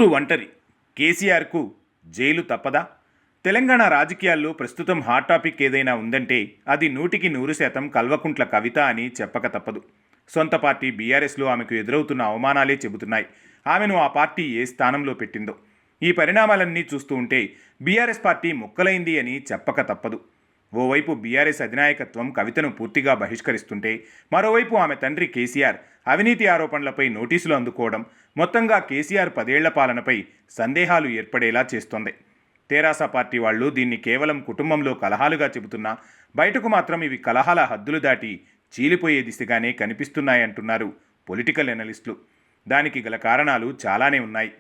ఊరు ఒంటరి కేసీఆర్కు జైలు తప్పదా? తెలంగాణ రాజకీయాల్లో ప్రస్తుతం హాట్ టాపిక్ ఏదైనా ఉందంటే అది 100% కల్వకుంట్ల కవిత అని చెప్పక తప్పదు. సొంత పార్టీ బీఆర్ఎస్లో ఆమెకు ఎదురవుతున్న అవమానాలే చెబుతున్నాయి ఆమెను ఆ పార్టీ ఏ స్థానంలో పెట్టిందో. ఈ పరిణామాలన్నీ చూస్తూ ఉంటే బీఆర్ఎస్ పార్టీ ముక్కలైంది అని చెప్పక తప్పదు. ఓవైపు బీఆర్ఎస్ అధినాయకత్వం కవితను పూర్తిగా బహిష్కరిస్తుంటే, మరోవైపు ఆమె తండ్రి కేసీఆర్ అవినీతి ఆరోపణలపై నోటీసులు అందుకోవడం మొత్తంగా కేసీఆర్ 10 ఏళ్ల పాలనపై సందేహాలు ఏర్పడేలా చేస్తోంది. తెరాస పార్టీ వాళ్లు దీన్ని కేవలం కుటుంబంలో కలహాలుగా చెబుతున్నా, బయటకు మాత్రం ఇవి కలహాల హద్దులు దాటి చీలిపోయే దిశగానే కనిపిస్తున్నాయంటున్నారు పొలిటికల్ ఎనలిస్టులు. దానికి గల కారణాలు చాలానే ఉన్నాయి.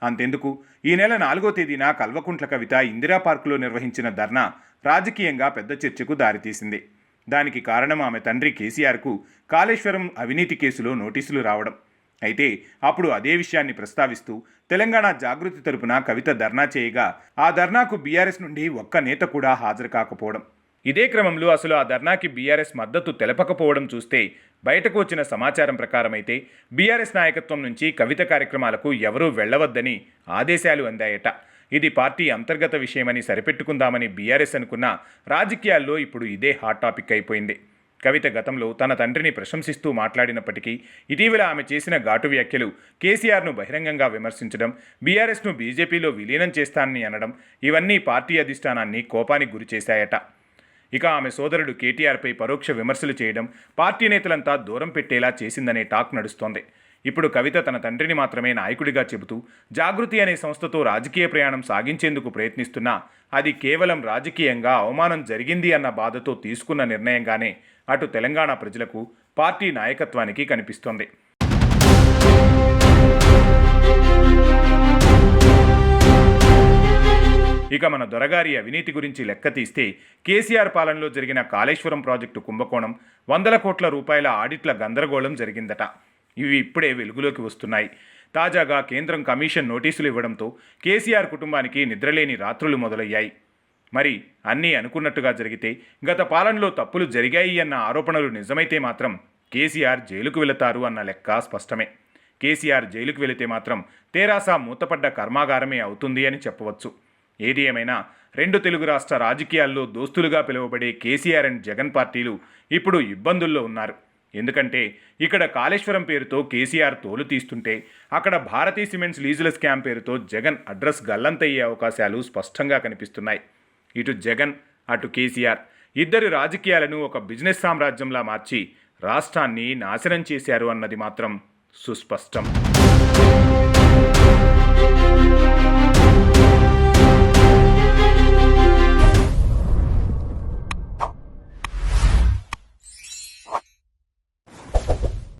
అంతెందుకు, ఈ నెల 4వ తేదీన కల్వకుంట్ల కవిత ఇందిరా పార్కులో నిర్వహించిన ధర్నా రాజకీయంగా పెద్ద చర్చకు దారితీసింది. దానికి కారణం ఆమె తండ్రి కేసీఆర్కు కాళేశ్వరం అవినీతి కేసులో నోటీసులు రావడం. అయితే అప్పుడు అదే విషయాన్ని ప్రస్తావిస్తూ తెలంగాణ జాగృతి తరపున కవిత ధర్నా చేయగా, ఆ ధర్నాకు బీఆర్ఎస్ నుండి ఒక్క నేత కూడా హాజరు కాకపోవడం. ఇదే క్రమంలో అసలు ఆ ధర్నాకి బీఆర్ఎస్ మద్దతు తెలపకపోవడం చూస్తే బయటకు వచ్చిన సమాచారం ప్రకారం అయితే బీఆర్ఎస్ నాయకత్వం నుంచి కవిత కార్యక్రమాలకు ఎవరూ వెళ్లవద్దని ఆదేశాలు అందాయట. ఇది పార్టీ అంతర్గత విషయమని సరిపెట్టుకుందామని బీఆర్ఎస్ అనుకున్న రాజకీయాల్లో ఇప్పుడు ఇదే హాట్ టాపిక్ అయిపోయింది. కవిత గతంలో తన తండ్రిని ప్రశంసిస్తూ మాట్లాడినప్పటికీ ఇటీవల ఆమె చేసిన ఘాటు వ్యాఖ్యలు, కేసీఆర్ను బహిరంగంగా విమర్శించడం, బీఆర్ఎస్ను బీజేపీలో విలీనం చేస్తానని అనడం ఇవన్నీ పార్టీ అధిష్టానాన్ని కోపానికి గురిచేశాయట. ఇక ఆమె సోదరుడు కేటీఆర్పై పరోక్ష విమర్శలు చేయడం పార్టీ నేతలంతా దూరం పెట్టేలా చేసిందనే టాక్ నడుస్తోంది. ఇప్పుడు కవిత తన తండ్రిని మాత్రమే నాయకుడిగా చెబుతూ జాగృతి అనే సంస్థతో రాజకీయ ప్రయాణం సాగించేందుకు ప్రయత్నిస్తున్నా, అది కేవలం రాజకీయంగా అవమానం జరిగింది అన్న బాధతో తీసుకున్న నిర్ణయంగానే అటు తెలంగాణ ప్రజలకు, పార్టీ నాయకత్వానికి కనిపిస్తోంది. ఇక మన దొరగారి అవినీతి గురించి లెక్క తీస్తే, కేసీఆర్ పాలనలో జరిగిన కాళేశ్వరం ప్రాజెక్టు కుంభకోణం, 100 కోట్ల రూపాయల ఆడిట్ల గందరగోళం జరిగిందట. ఇవి ఇప్పుడే వెలుగులోకి వస్తున్నాయి. తాజాగా కేంద్రం కమిషన్ నోటీసులు ఇవ్వడంతో కేసీఆర్ కుటుంబానికి నిద్రలేని రాత్రులు మొదలయ్యాయి. మరి అన్నీ అనుకున్నట్టుగా జరిగితే, గత పాలనలో తప్పులు జరిగాయి అన్న ఆరోపణలు నిజమైతే మాత్రం కేసీఆర్ జైలుకు వెళతారు అన్న లెక్క స్పష్టమే. కేసీఆర్ జైలుకు వెళితే మాత్రం తెరాస మూతపడ్డ కర్మాగారమే అవుతుంది అని చెప్పవచ్చు. ఏది ఏమైనా 2 తెలుగు రాష్ట్ర రాజకీయాల్లో దోస్తులుగా పిలువబడే కేసీఆర్ అండ్ జగన్ పార్టీలు ఇప్పుడు ఇబ్బందుల్లో ఉన్నారు. ఎందుకంటే ఇక్కడ కాళేశ్వరం పేరుతో కేసీఆర్ తోలు తీస్తుంటే, అక్కడ భారతీ సిమెంట్స్ లీజుల స్కామ్ పేరుతో జగన్ అడ్రస్ గల్లంతయ్యే అవకాశాలు స్పష్టంగా కనిపిస్తున్నాయి. ఇటు జగన్, అటు కేసీఆర్ ఇద్దరు రాజకీయాలను ఒక బిజినెస్ సామ్రాజ్యంలా మార్చి రాష్ట్రాన్ని నాశనం చేశారు అన్నది మాత్రం సుస్పష్టం.